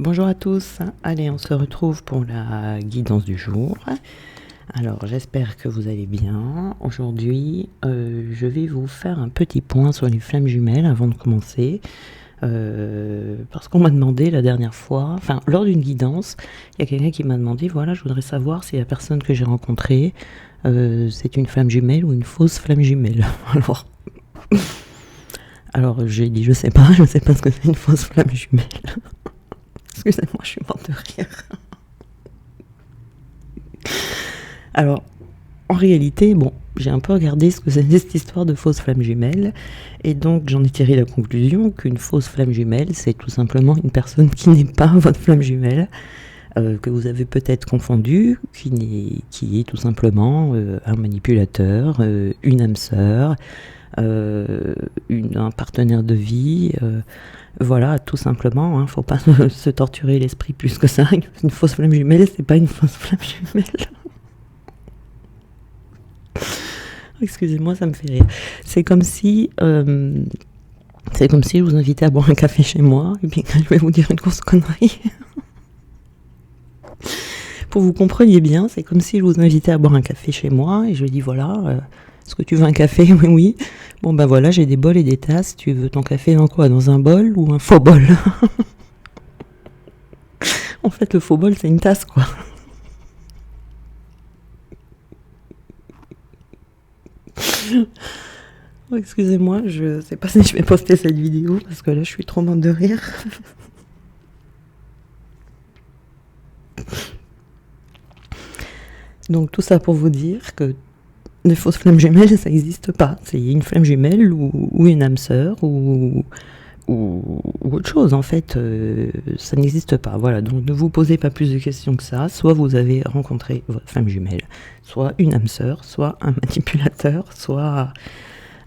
Bonjour à tous, allez on se retrouve pour la guidance du jour. Alors j'espère que vous allez bien. Aujourd'hui je vais vous faire un petit point sur les flammes jumelles avant de commencer. Parce qu'on m'a demandé la dernière fois, enfin lors d'une guidance, il y a quelqu'un qui m'a demandé, voilà, je voudrais savoir si la personne que j'ai rencontrée, c'est une flamme jumelle ou une fausse flamme jumelle. Alors j'ai dit, je sais pas ce que c'est une fausse flamme jumelle. Excusez-moi, je suis morte de rire. Alors, en réalité, bon, j'ai un peu regardé ce que c'est cette histoire de fausse flamme jumelle, et donc j'en ai tiré la conclusion qu'une fausse flamme jumelle, c'est tout simplement une personne qui n'est pas votre flamme jumelle, que vous avez peut-être confondu, qui est tout simplement un manipulateur, une âme sœur, un partenaire de vie, voilà, tout simplement, hein, faut pas se torturer l'esprit plus que ça. Une fausse flamme jumelle, c'est pas une fausse flamme jumelle. Excusez-moi, ça me fait rire. C'est comme si je vous invitais à boire un café chez moi, et puis je vais vous dire une grosse connerie. Pour que vous compreniez bien, c'est comme si je vous invitais à boire un café chez moi, et je dis voilà, est-ce que tu veux un café? Oui, oui. Bon ben voilà, j'ai des bols et des tasses. Tu veux ton café dans quoi? Dans un bol ou un faux bol? En fait, le faux bol, c'est une tasse, quoi. Oh, excusez-moi, je sais pas si je vais poster cette vidéo, parce que là, je suis trop morte de rire. Donc tout ça pour vous dire que les fausses flammes jumelles, ça n'existe pas. C'est une flamme jumelle ou une âme sœur ou autre chose, en fait, ça n'existe pas. Voilà, donc ne vous posez pas plus de questions que ça. Soit vous avez rencontré votre flamme jumelle, soit une âme sœur, soit un manipulateur, soit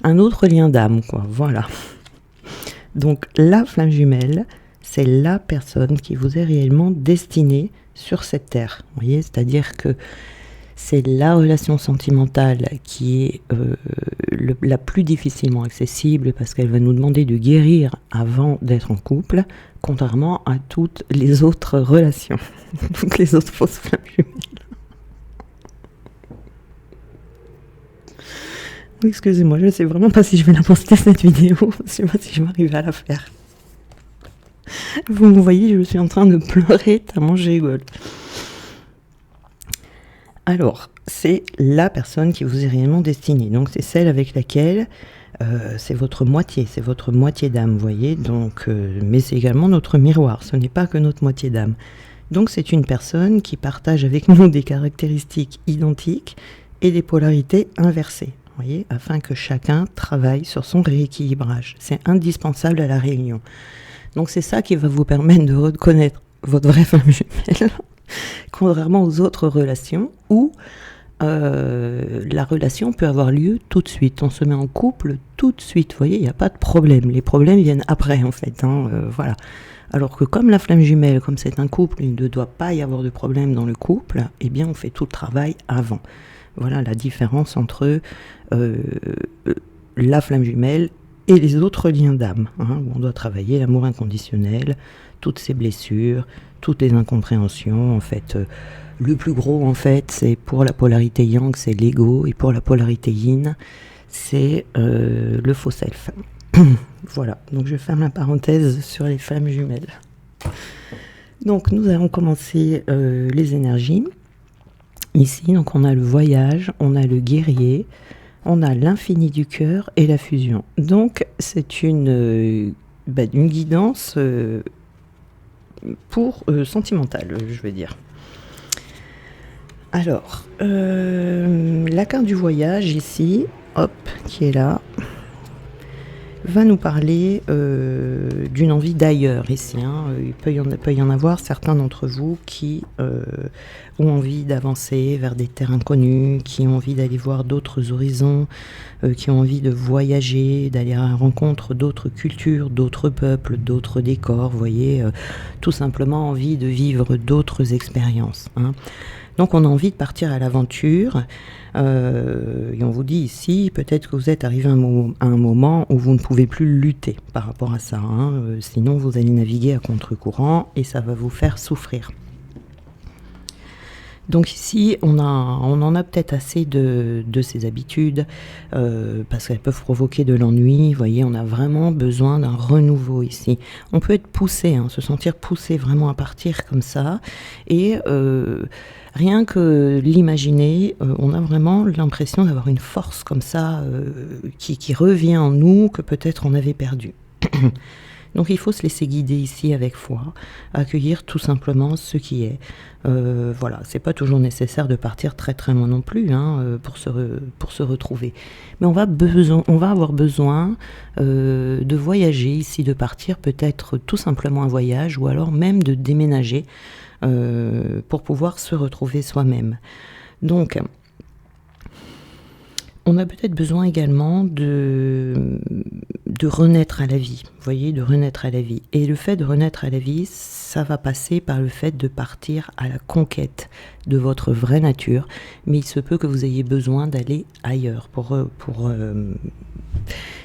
un autre lien d'âme, quoi. Voilà. Donc la flamme jumelle, c'est la personne qui vous est réellement destinée sur cette terre. Vous voyez, c'est-à-dire que c'est la relation sentimentale qui est la plus difficilement accessible parce qu'elle va nous demander de guérir avant d'être en couple, contrairement à toutes les autres relations, toutes les autres fausses flammes jumelles. Excusez-moi, je ne sais vraiment pas si je vais la poster cette vidéo, je ne sais pas si je vais arriver à la faire. Vous me voyez, je suis en train de pleurer tellement je rigole. Alors, c'est la personne qui vous est réellement destinée. Donc, c'est celle avec laquelle c'est votre moitié d'âme, vous voyez. Donc, mais c'est également notre miroir. Ce n'est pas que notre moitié d'âme. Donc, c'est une personne qui partage avec nous des caractéristiques identiques et des polarités inversées, vous voyez, afin que chacun travaille sur son rééquilibrage. C'est indispensable à la réunion. Donc, c'est ça qui va vous permettre de reconnaître votre vraie flamme jumelle. Contrairement aux autres relations où la relation peut avoir lieu tout de suite. On se met en couple tout de suite. Vous voyez, il n'y a pas de problème. Les problèmes viennent après, en fait. Voilà. Alors que comme la flamme jumelle, comme c'est un couple, il ne doit pas y avoir de problème dans le couple, eh bien, on fait tout le travail avant. Voilà la différence entre la flamme jumelle et les autres liens d'âme, où on doit travailler l'amour inconditionnel, toutes ces blessures, toutes les incompréhensions, en fait. Le plus gros, en fait, c'est pour la polarité yang, c'est l'ego, et pour la polarité yin, c'est le faux self. Voilà, donc je ferme la parenthèse sur les flammes jumelles. Donc nous allons commencer les énergies. Ici, donc on a le voyage, on a le guerrier, on a l'infini du cœur et la fusion. Donc c'est une guidance pour sentimentale, je veux dire. Alors, la carte du voyage ici, hop, qui est là, va nous parler d'une envie d'ailleurs ici. Il peut y en avoir certains d'entre vous qui ont envie d'avancer vers des terres inconnues, qui ont envie d'aller voir d'autres horizons, qui ont envie de voyager, d'aller à la rencontre d'autres cultures, d'autres peuples, d'autres décors, vous voyez, tout simplement envie de vivre d'autres expériences. Donc on a envie de partir à l'aventure. Et on vous dit ici, peut-être que vous êtes arrivé à un moment où vous ne pouvez plus lutter par rapport à ça. Sinon, vous allez naviguer à contre-courant et ça va vous faire souffrir. Donc ici, on en a peut-être assez de ces habitudes, parce qu'elles peuvent provoquer de l'ennui. Vous voyez, on a vraiment besoin d'un renouveau ici. On peut être poussé, se sentir poussé vraiment à partir comme ça. Et rien que l'imaginer, on a vraiment l'impression d'avoir une force comme ça qui revient en nous, que peut-être on avait perdue. Donc il faut se laisser guider ici avec foi, accueillir tout simplement ce qui est. Voilà, c'est pas toujours nécessaire de partir très très loin non plus pour se retrouver. Mais on va avoir besoin de voyager ici, de partir peut-être tout simplement un voyage ou alors même de déménager pour pouvoir se retrouver soi-même. Donc on a peut-être besoin également de renaître à la vie, vous voyez, de renaître à la vie. Et le fait de renaître à la vie, ça va passer par le fait de partir à la conquête de votre vraie nature, mais il se peut que vous ayez besoin d'aller ailleurs.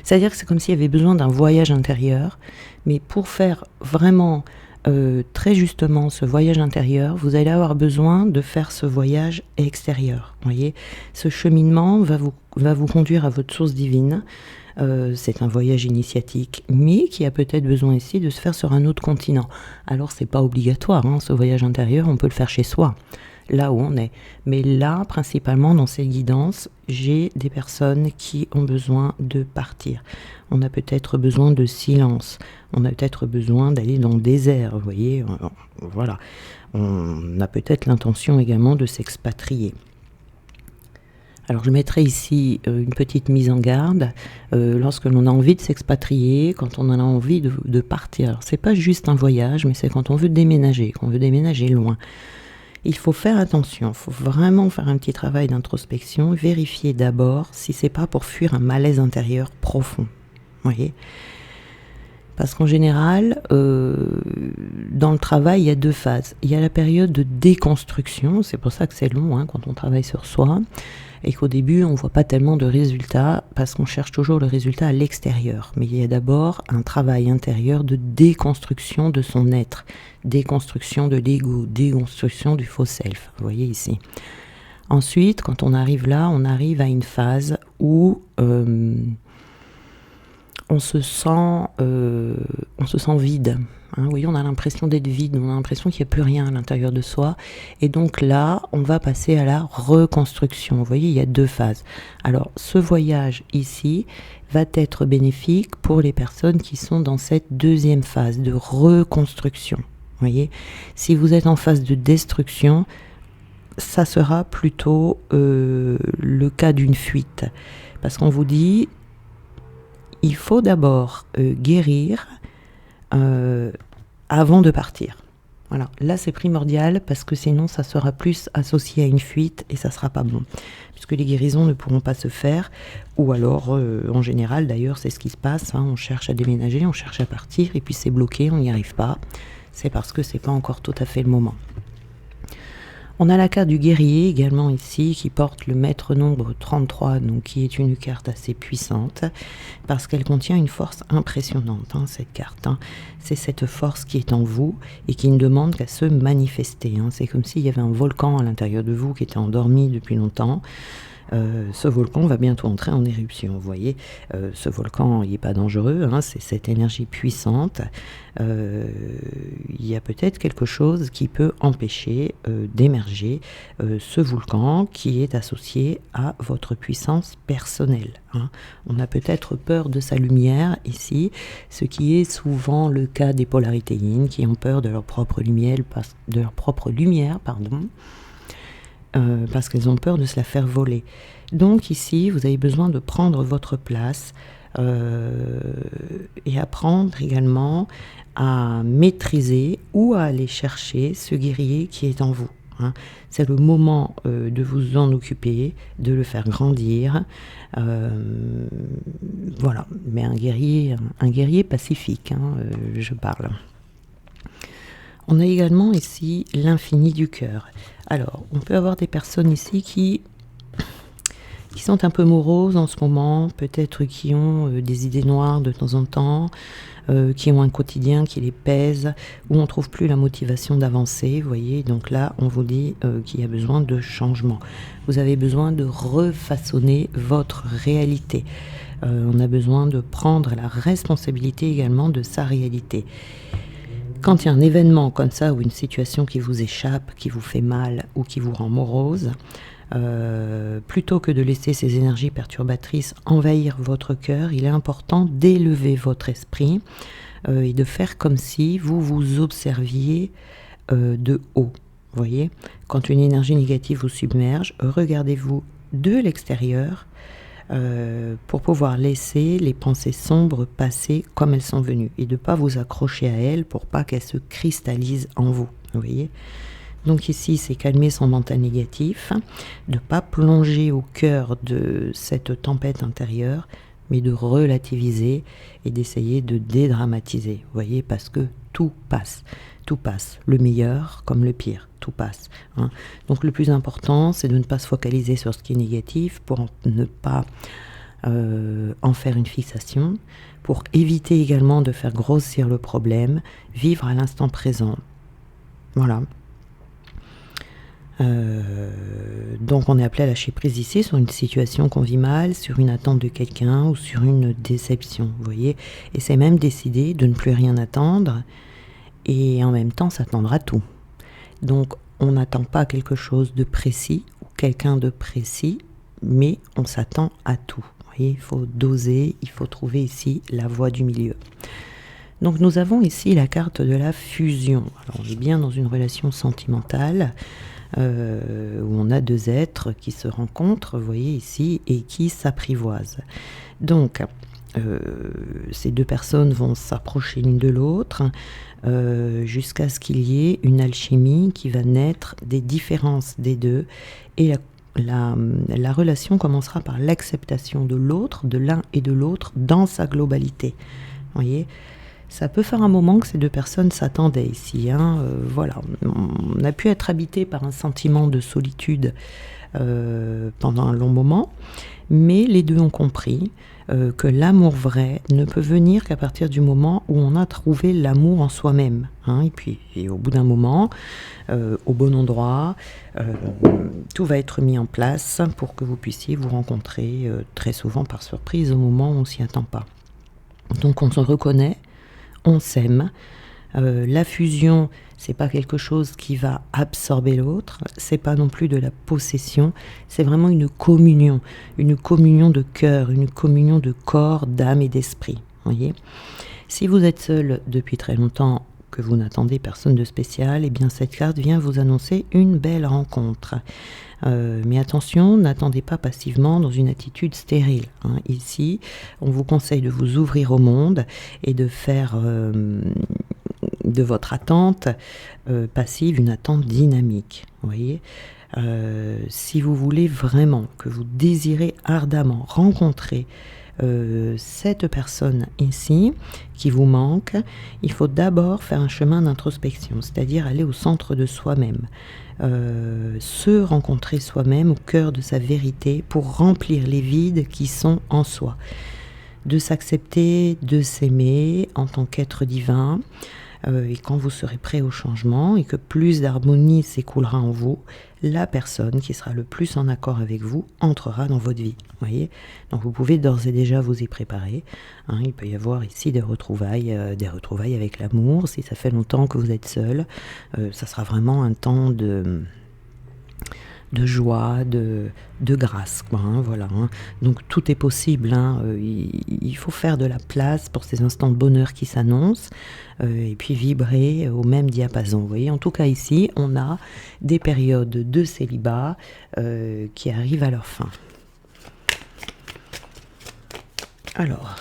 C'est-à-dire que c'est comme s'il y avait besoin d'un voyage intérieur, mais pour faire vraiment très justement ce voyage intérieur, vous allez avoir besoin de faire ce voyage extérieur. Voyez, ce cheminement va vous conduire à votre source divine. C'est un voyage initiatique, mais qui a peut-être besoin ici de se faire sur un autre continent. Alors c'est pas obligatoire, ce voyage intérieur, on peut le faire chez soi, là où on est. Mais là, principalement dans cette guidance, j'ai des personnes qui ont besoin de partir. On a peut-être besoin de silence, on a peut-être besoin d'aller dans le désert, vous voyez, voilà. On a peut-être l'intention également de s'expatrier. Alors je mettrai ici une petite mise en garde, lorsque l'on a envie de s'expatrier, quand on en a envie de partir. Alors c'est pas juste un voyage, mais c'est quand on veut déménager, loin. Il faut faire attention, il faut vraiment faire un petit travail d'introspection, vérifier d'abord si c'est pas pour fuir un malaise intérieur profond, voyez. Parce qu'en général, dans le travail, il y a 2 phases. Il y a la période de déconstruction, c'est pour ça que c'est long quand on travaille sur soi, et qu'au début, on ne voit pas tellement de résultats, parce qu'on cherche toujours le résultat à l'extérieur. Mais il y a d'abord un travail intérieur de déconstruction de son être, déconstruction de l'ego, déconstruction du faux self, vous voyez ici. Ensuite, quand on arrive là, on arrive à une phase où on se sent vide. Vous voyez, on a l'impression d'être vide, on a l'impression qu'il n'y a plus rien à l'intérieur de soi. Et donc là, on va passer à la reconstruction. Vous voyez, il y a 2 phases. Alors, ce voyage ici va être bénéfique pour les personnes qui sont dans cette 2e phase de reconstruction. Vous voyez, si vous êtes en phase de destruction, ça sera plutôt le cas d'une fuite. Parce qu'on vous dit, il faut d'abord guérir avant de partir. Voilà, là c'est primordial parce que sinon ça sera plus associé à une fuite et ça sera pas bon. Puisque les guérisons ne pourront pas se faire, ou alors en général d'ailleurs c'est ce qui se passe, on cherche à déménager, on cherche à partir et puis c'est bloqué, on n'y arrive pas. C'est parce que c'est pas encore tout à fait le moment. On a la carte du guerrier également ici qui porte le maître nombre 33, donc qui est une carte assez puissante parce qu'elle contient une force impressionnante, cette carte. C'est cette force qui est en vous et qui ne demande qu'à se manifester. C'est comme s'il y avait un volcan à l'intérieur de vous qui était endormi depuis longtemps. Ce volcan va bientôt entrer en éruption, vous voyez. Ce volcan, il n'est pas dangereux, c'est cette énergie puissante. Il y a peut-être quelque chose qui peut empêcher d'émerger ce volcan qui est associé à votre puissance personnelle. On a peut-être peur de sa lumière ici, ce qui est souvent le cas des polarités yin qui ont peur de leur propre lumière, parce qu'elles ont peur de se la faire voler. Donc ici, vous avez besoin de prendre votre place et apprendre également à maîtriser ou à aller chercher ce guerrier qui est en vous. C'est le moment de vous en occuper, de le faire grandir. Voilà, mais un guerrier pacifique, je parle. On a également ici l'infini du cœur. Alors, on peut avoir des personnes ici qui sont un peu moroses en ce moment, peut-être qui ont des idées noires de temps en temps, qui ont un quotidien qui les pèse, où on ne trouve plus la motivation d'avancer, vous voyez. Donc là, on vous dit qu'il y a besoin de changement. Vous avez besoin de refaçonner votre réalité. On a besoin de prendre la responsabilité également de sa réalité. Quand il y a un événement comme ça, ou une situation qui vous échappe, qui vous fait mal, ou qui vous rend morose, plutôt que de laisser ces énergies perturbatrices envahir votre cœur, il est important d'élever votre esprit et de faire comme si vous vous observiez de haut. Vous voyez, quand une énergie négative vous submerge, regardez-vous de l'extérieur pour pouvoir laisser les pensées sombres passer comme elles sont venues et de ne pas vous accrocher à elles pour pas qu'elles se cristallisent en vous. Vous voyez ? Donc ici, c'est calmer son mental négatif, de ne pas plonger au cœur de cette tempête intérieure, mais de relativiser et d'essayer de dédramatiser. Vous voyez, parce que tout passe, le meilleur comme le pire, tout passe. Hein. Donc le plus important, c'est de ne pas se focaliser sur ce qui est négatif pour ne pas en faire une fixation, pour éviter également de faire grossir le problème, vivre à l'instant présent. Voilà. Donc on est appelé à lâcher prise ici sur une situation qu'on vit mal, sur une attente de quelqu'un ou sur une déception, vous voyez. Et c'est même décider de ne plus rien attendre et en même temps s'attendre à tout. Donc on n'attend pas quelque chose de précis ou quelqu'un de précis, mais on s'attend à tout. Vous voyez, il faut doser, il faut trouver ici la voie du milieu. Donc nous avons ici la carte de la fusion. Alors on est bien dans une relation sentimentale, où on a deux êtres qui se rencontrent, vous voyez ici, et qui s'apprivoisent. Donc, ces deux personnes vont s'approcher l'une de l'autre jusqu'à ce qu'il y ait une alchimie qui va naître des différences des deux, et la relation commencera par l'acceptation de l'autre, de l'un et de l'autre, dans sa globalité. Vous voyez ? Ça peut faire un moment que ces deux personnes s'attendaient ici. Voilà. On a pu être habité par un sentiment de solitude pendant un long moment, mais les deux ont compris que l'amour vrai ne peut venir qu'à partir du moment où on a trouvé l'amour en soi-même. Et puis, au bout d'un moment, au bon endroit, tout va être mis en place pour que vous puissiez vous rencontrer très souvent par surprise au moment où on ne s'y attend pas. Donc on se reconnaît, on s'aime. La fusion, c'est pas quelque chose qui va absorber l'autre, c'est pas non plus de la possession, c'est vraiment une communion de cœur, une communion de corps, d'âme et d'esprit. Voyez ? Si vous êtes seul depuis très longtemps, que vous n'attendez personne de spécial, eh bien cette carte vient vous annoncer une belle rencontre. Mais attention, n'attendez pas passivement dans une attitude stérile. Ici, on vous conseille de vous ouvrir au monde et de faire de votre attente passive une attente dynamique. Vous voyez ? Si vous voulez vraiment, que vous désirez ardemment rencontrer cette personne ici qui vous manque, il faut d'abord faire un chemin d'introspection, c'est-à-dire aller au centre de soi-même, se rencontrer soi-même au cœur de sa vérité pour remplir les vides qui sont en soi, de s'accepter, de s'aimer en tant qu'être divin. Et quand vous serez prêt au changement et que plus d'harmonie s'écoulera en vous, la personne qui sera le plus en accord avec vous entrera dans votre vie. Voyez ? Donc vous pouvez d'ores et déjà vous y préparer. Il peut y avoir ici des retrouvailles avec l'amour. Si ça fait longtemps que vous êtes seul, ça sera vraiment un temps de joie, de grâce, quoi, voilà. Donc tout est possible. Il faut faire de la place pour ces instants de bonheur qui s'annoncent et puis vibrer au même diapason. Vous voyez, en tout cas ici, on a des périodes de célibat qui arrivent à leur fin. Alors,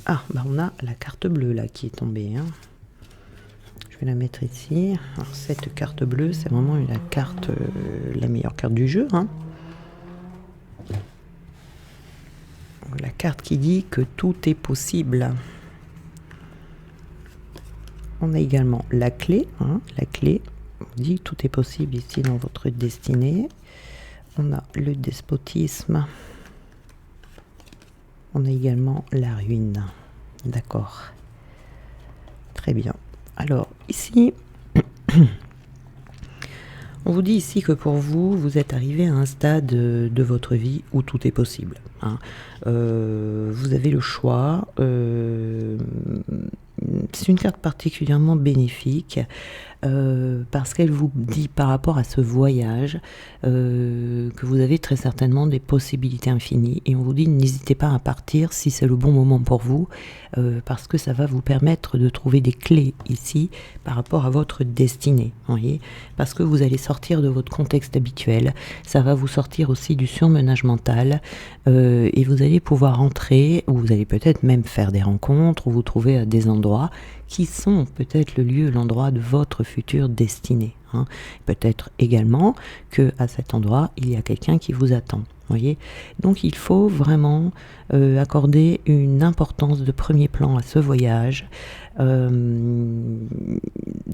on a la carte bleue là qui est tombée. Je vais la mettre ici. Alors cette carte bleue, c'est vraiment la meilleure carte du jeu. La carte qui dit que tout est possible. On a également la clé. La clé, on dit que tout est possible ici dans votre destinée. On a le despotisme. On a également la ruine. D'accord. Très bien. Alors, ici, on vous dit ici que pour vous, vous êtes arrivé à un stade de votre vie où tout est possible. Vous avez le choix. C'est une carte particulièrement bénéfique parce qu'elle vous dit par rapport à ce voyage que vous avez très certainement des possibilités infinies, et on vous dit n'hésitez pas à partir si c'est le bon moment pour vous parce que ça va vous permettre de trouver des clés ici par rapport à votre destinée, voyez, parce que vous allez sortir de votre contexte habituel, ça va vous sortir aussi du surmenage mental et vous allez pouvoir entrer, ou vous allez peut-être même faire des rencontres ou vous trouver à des endroits qui sont peut-être le lieu, l'endroit de votre future destinée. Peut-être également que à cet endroit, il y a quelqu'un qui vous attend. Voyez, donc il faut vraiment accorder une importance de premier plan à ce voyage.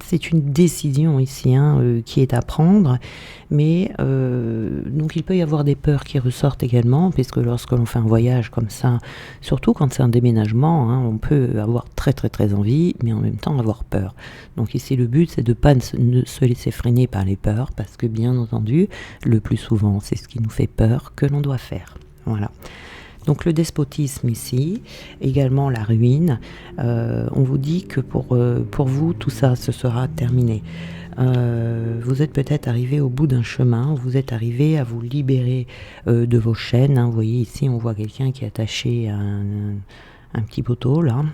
C'est une décision ici qui est à prendre, mais donc il peut y avoir des peurs qui ressortent également, puisque lorsque l'on fait un voyage comme ça, surtout quand c'est un déménagement, on peut avoir très très très envie, mais en même temps avoir peur. Donc ici le but c'est de ne se laisser freiner par les peurs, parce que bien entendu, le plus souvent c'est ce qui nous fait peur que l'on doit faire. Voilà. Donc le despotisme ici, également la ruine, on vous dit que pour vous tout ça ce sera terminé. Vous êtes peut-être arrivé au bout d'un chemin, vous êtes arrivé à vous libérer de vos chaînes. Vous voyez ici on voit quelqu'un qui est attaché à un petit poteau là.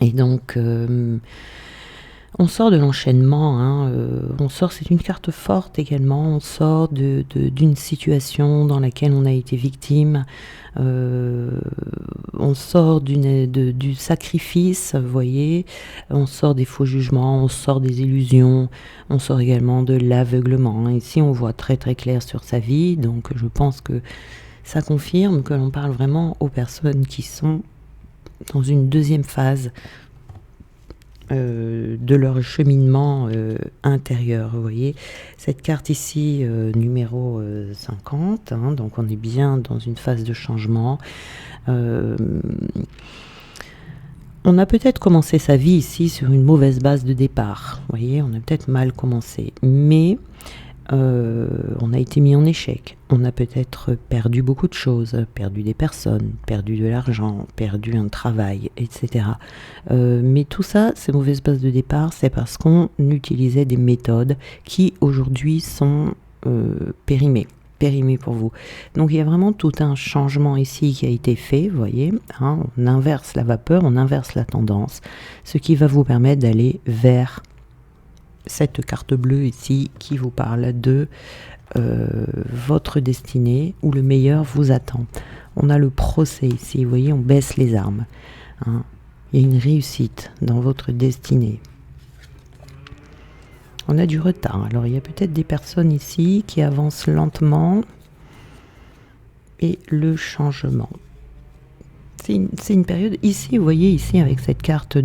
Et donc on sort de l'enchaînement, on sort, c'est une carte forte également, on sort d'une situation dans laquelle on a été victime, on sort du sacrifice, vous voyez, on sort des faux jugements, on sort des illusions, on sort également de l'aveuglement. Ici on voit très très clair sur sa vie, donc je pense que ça confirme que l'on parle vraiment aux personnes qui sont dans une deuxième phase de leur cheminement intérieur. Vous voyez, cette carte ici, numéro 50, donc on est bien dans une phase de changement. On a peut-être commencé sa vie ici sur une mauvaise base de départ. Vous voyez, on a peut-être mal commencé, mais on a été mis en échec. On a peut-être perdu beaucoup de choses, perdu des personnes, perdu de l'argent, perdu un travail, etc. Mais tout ça, ces mauvaises bases de départ, c'est parce qu'on utilisait des méthodes qui aujourd'hui sont périmées pour vous. Donc il y a vraiment tout un changement ici qui a été fait, vous voyez, on inverse la vapeur, on inverse la tendance, ce qui va vous permettre d'aller vers cette carte bleue ici qui vous parle de votre destinée où le meilleur vous attend. On a le procès ici, vous voyez, on baisse les armes. Il y a une réussite dans votre destinée. On a du retard. Alors il y a peut-être des personnes ici qui avancent lentement et le changement. C'est une période ici, vous voyez ici avec cette carte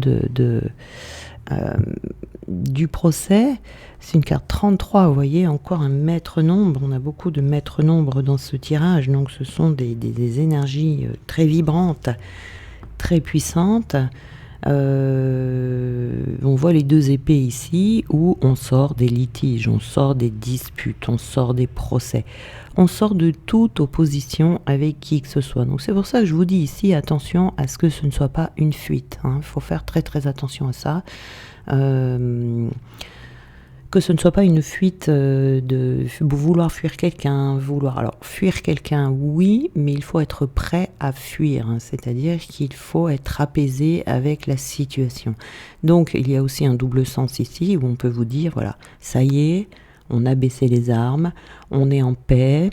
du procès, c'est une carte 33, vous voyez, encore un maître nombre, on a beaucoup de maîtres nombres dans ce tirage, donc ce sont des énergies très vibrantes, très puissantes. On voit les deux épées ici, où on sort des litiges, on sort des disputes, on sort des procès, on sort de toute opposition avec qui que ce soit. Donc c'est pour ça que je vous dis ici, attention à ce que ce ne soit pas une fuite, il faut faire très très attention à ça. Que ce ne soit pas une fuite de vouloir fuir quelqu'un, alors fuir quelqu'un oui, mais il faut être prêt à fuir, c'est-à-dire qu'il faut être apaisé avec la situation. Donc il y a aussi un double sens ici où on peut vous dire voilà, ça y est, on a baissé les armes, on est en paix,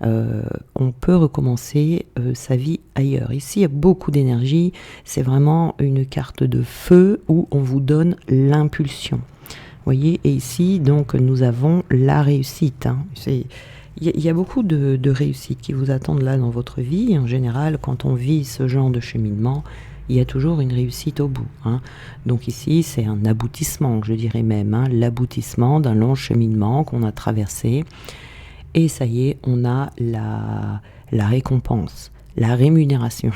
on peut recommencer sa vie ailleurs. Ici, il y a beaucoup d'énergie, c'est vraiment une carte de feu où on vous donne l'impulsion. Vous voyez, et ici, donc, nous avons la réussite. Il y a beaucoup de réussites qui vous attendent là dans votre vie. En général, quand on vit ce genre de cheminement, il y a toujours une réussite au bout, hein. Donc ici, c'est un aboutissement, je dirais même, hein, l'aboutissement d'un long cheminement qu'on a traversé. Et ça y est, on a la récompense, la rémunération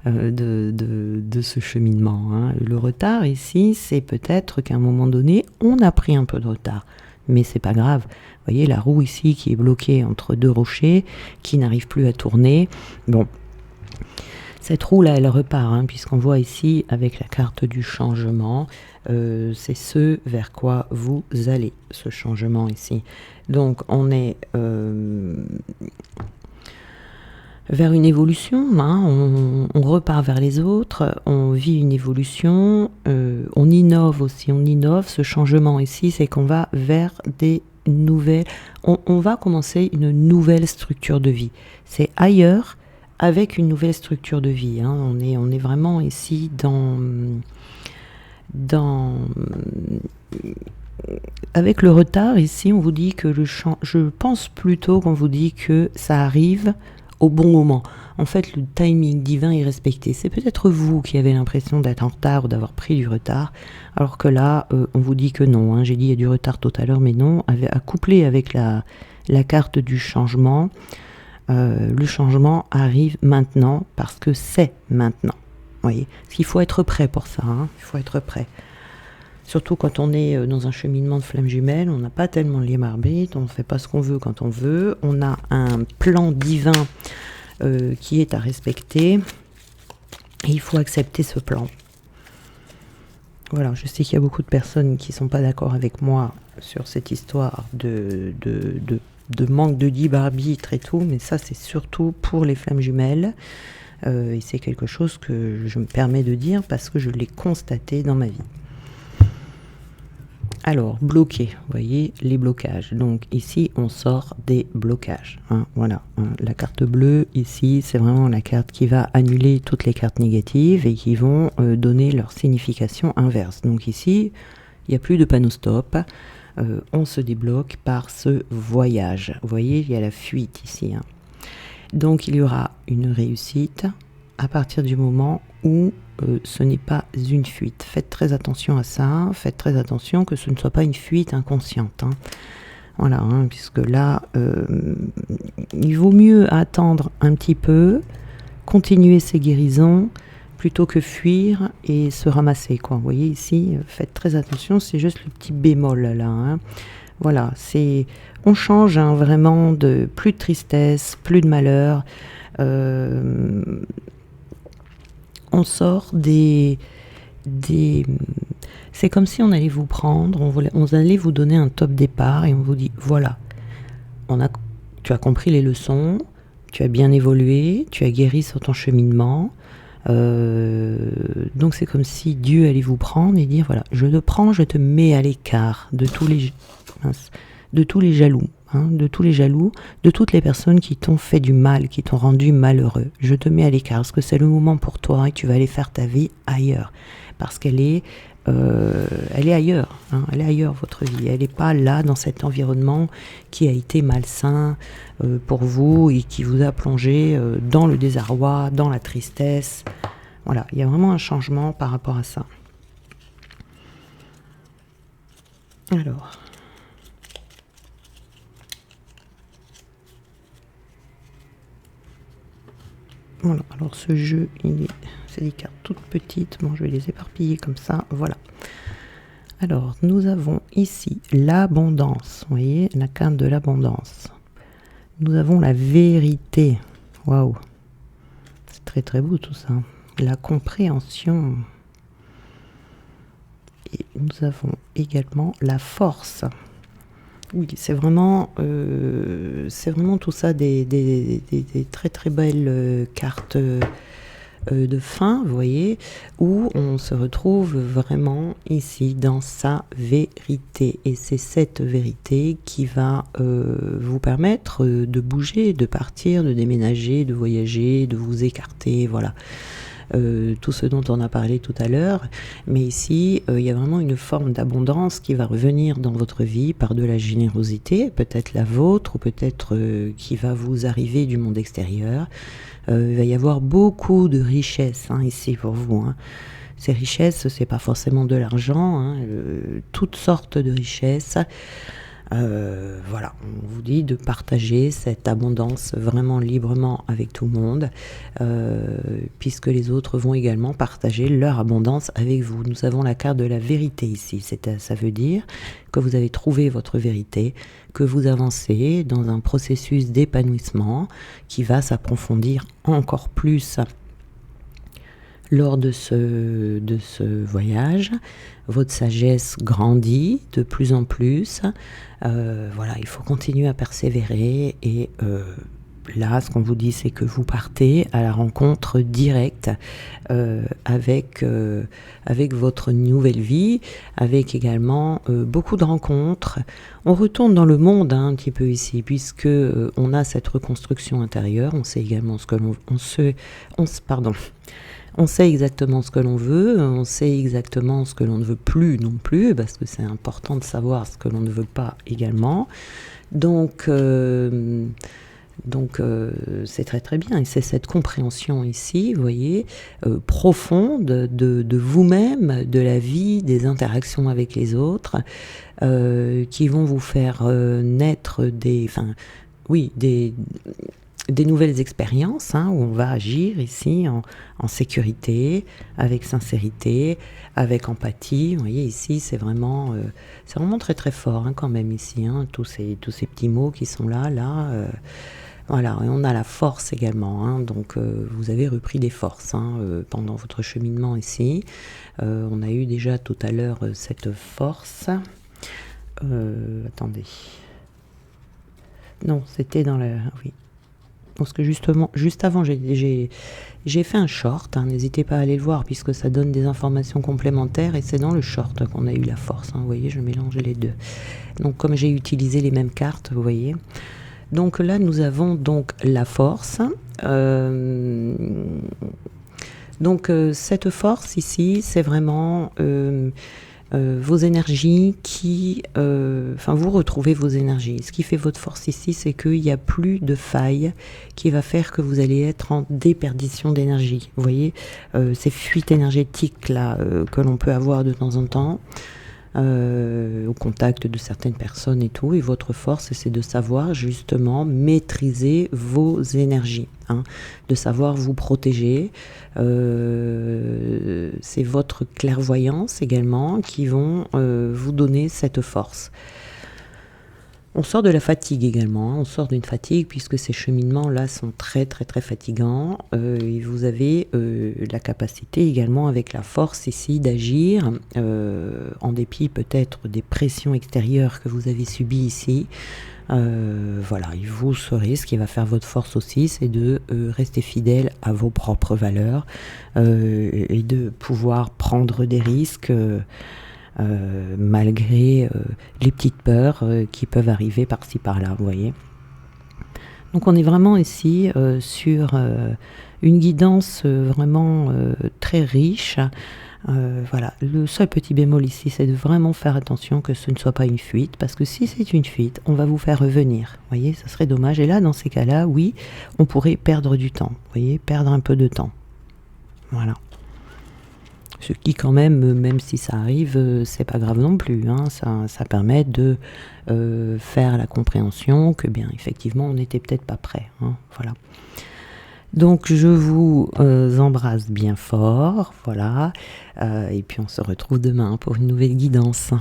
de ce cheminement, hein. Le retard ici, c'est peut-être qu'à un moment donné, on a pris un peu de retard. Mais c'est pas grave. Vous voyez la roue ici qui est bloquée entre deux rochers, qui n'arrive plus à tourner. Bon, cette roue-là, elle repart, hein, puisqu'on voit ici, avec la carte du changement, c'est ce vers quoi vous allez, ce changement ici. Donc, on est vers une évolution, hein, on repart vers les autres, on vit une évolution, on innove aussi, on innove. Ce changement ici, c'est qu'on va vers des nouvelles... On va commencer une nouvelle structure de vie. C'est ailleurs, avec une nouvelle structure de vie, hein. On est vraiment ici avec le retard, ici, on vous dit que je pense plutôt qu'on vous dit que ça arrive au bon moment. En fait, le timing divin est respecté. C'est peut-être vous qui avez l'impression d'être en retard ou d'avoir pris du retard, alors que là, on vous dit que non, hein. J'ai dit il y a du retard tout à l'heure, mais non. À coupler avec la carte du changement, le changement arrive maintenant parce que c'est maintenant. Vous voyez, parce qu'il faut être prêt pour ça, hein. Il faut être prêt. Surtout quand on est dans un cheminement de flammes jumelles, on n'a pas tellement le libre arbitre, on ne fait pas ce qu'on veut quand on veut, on a un plan divin qui est à respecter, et il faut accepter ce plan. Voilà, je sais qu'il y a beaucoup de personnes qui ne sont pas d'accord avec moi sur cette histoire de manque de libre arbitre et tout, mais ça c'est surtout pour les flammes jumelles, et c'est quelque chose que je me permets de dire parce que je l'ai constaté dans ma vie. Alors, bloqué, vous voyez, les blocages. Donc ici, on sort des blocages, hein, voilà, hein. La carte bleue, ici, c'est vraiment la carte qui va annuler toutes les cartes négatives et qui vont donner leur signification inverse. Donc ici, il n'y a plus de panneau stop. On se débloque par ce voyage. Vous voyez, il y a la fuite ici, hein. Donc il y aura une réussite à partir du moment où ce n'est pas une fuite. Faites très attention à ça, faites très attention que ce ne soit pas une fuite inconsciente, hein. Voilà, hein, puisque là, il vaut mieux attendre un petit peu, continuer ses guérisons, plutôt que fuir et se ramasser, quoi. Vous voyez ici, faites très attention, c'est juste le petit bémol là, hein. Voilà, on change, hein, vraiment, plus de tristesse, plus de malheur. On sort c'est comme si on allait vous prendre, on allait vous donner un top départ et on vous dit, voilà, tu as compris les leçons, tu as bien évolué, tu as guéri sur ton cheminement, donc c'est comme si Dieu allait vous prendre et dire, voilà, je te prends, je te mets à l'écart de tous les jaloux, hein, de tous les jaloux, de toutes les personnes qui t'ont fait du mal, qui t'ont rendu malheureux. Je te mets à l'écart parce que c'est le moment pour toi et tu vas aller faire ta vie ailleurs. Parce qu'elle est ailleurs, hein, elle est ailleurs, votre vie. Elle n'est pas là dans cet environnement qui a été malsain pour vous et qui vous a plongé dans le désarroi, dans la tristesse. Voilà, il y a vraiment un changement par rapport à ça. Alors... Voilà, alors ce jeu, c'est des cartes toutes petites. Bon, je vais les éparpiller comme ça, voilà. Alors, nous avons ici l'abondance, vous voyez, la carte de l'abondance. Nous avons la vérité, waouh, c'est très très beau tout ça. La compréhension. Et nous avons également la force. Oui, c'est vraiment tout ça des très très belles cartes de fin, vous voyez, où on se retrouve vraiment ici dans sa vérité. Et c'est cette vérité qui va vous permettre de bouger, de partir, de déménager, de voyager, de vous écarter, voilà. tout ce dont on a parlé tout à l'heure. Mais ici, il y a vraiment une forme d'abondance qui va revenir dans votre vie par de la générosité, peut-être la vôtre ou peut-être qui va vous arriver du monde extérieur. Il va y avoir beaucoup de richesses ici pour vous. Ces richesses, c'est pas forcément de l'argent, toutes sortes de richesses. Voilà, on vous dit de partager cette abondance vraiment librement avec tout le monde, puisque les autres vont également partager leur abondance avec vous. Nous avons la carte de la vérité ici, ça veut dire que vous avez trouvé votre vérité, que vous avancez dans un processus d'épanouissement qui va s'approfondir encore plus lors de ce voyage. Votre sagesse grandit de plus en plus. Voilà, il faut continuer à persévérer et là, ce qu'on vous dit, c'est que vous partez à la rencontre directe avec votre nouvelle vie, avec également beaucoup de rencontres. On retourne dans le monde un petit peu ici, puisque on a cette reconstruction intérieure. On sait également ce que on sait exactement ce que l'on veut, on sait exactement ce que l'on ne veut plus non plus, parce que c'est important de savoir ce que l'on ne veut pas également. Donc c'est très très bien, et c'est cette compréhension ici, vous voyez, profonde de vous-même, de la vie, des interactions avec les autres, qui vont vous faire naître des nouvelles expériences, où on va agir ici en sécurité, avec sincérité, avec empathie. Vous voyez ici, c'est vraiment très très fort quand même ici, tous ces petits mots qui sont là. Voilà, et on a la force également, donc vous avez repris des forces pendant votre cheminement ici. On a eu déjà tout à l'heure cette force. Attendez. Non, c'était dans la... Oui. Parce que justement, juste avant, j'ai fait un short. N'hésitez pas à aller le voir puisque ça donne des informations complémentaires et c'est dans le short qu'on a eu la force. Vous voyez, je mélange les deux. Donc, comme j'ai utilisé les mêmes cartes, vous voyez. Donc là, nous avons donc la force. Cette force ici, c'est vraiment vos énergies vous retrouvez vos énergies. Ce qui fait votre force ici, c'est qu'il n'y a plus de faille qui va faire que vous allez être en déperdition d'énergie. Vous voyez, ces fuites énergétiques là que l'on peut avoir de temps en temps, au contact de certaines personnes et tout, et votre force, c'est de savoir justement maîtriser vos énergies, de savoir vous protéger. C'est votre clairvoyance également qui vont vous donner cette force. On sort de la fatigue également, on sort d'une fatigue puisque ces cheminements-là sont très très très fatigants, et vous avez la capacité également avec la force ici d'agir en dépit peut-être des pressions extérieures que vous avez subies ici. Voilà, et vous saurez ce qui va faire votre force aussi, c'est de rester fidèle à vos propres valeurs et de pouvoir prendre des risques malgré les petites peurs qui peuvent arriver par-ci par-là, vous voyez. Donc on est vraiment ici sur une guidance vraiment très riche. Voilà, le seul petit bémol ici, c'est de vraiment faire attention que ce ne soit pas une fuite, parce que si c'est une fuite, on va vous faire revenir, vous voyez, ça serait dommage. Et là, dans ces cas-là, oui, on pourrait perdre du temps, vous voyez, perdre un peu de temps. Voilà. Ce qui quand même si ça arrive, c'est pas grave non plus, ça permet de faire la compréhension que bien effectivement on n'était peut-être pas prêt, voilà. Donc je vous embrasse bien fort, voilà, et puis on se retrouve demain pour une nouvelle guidance.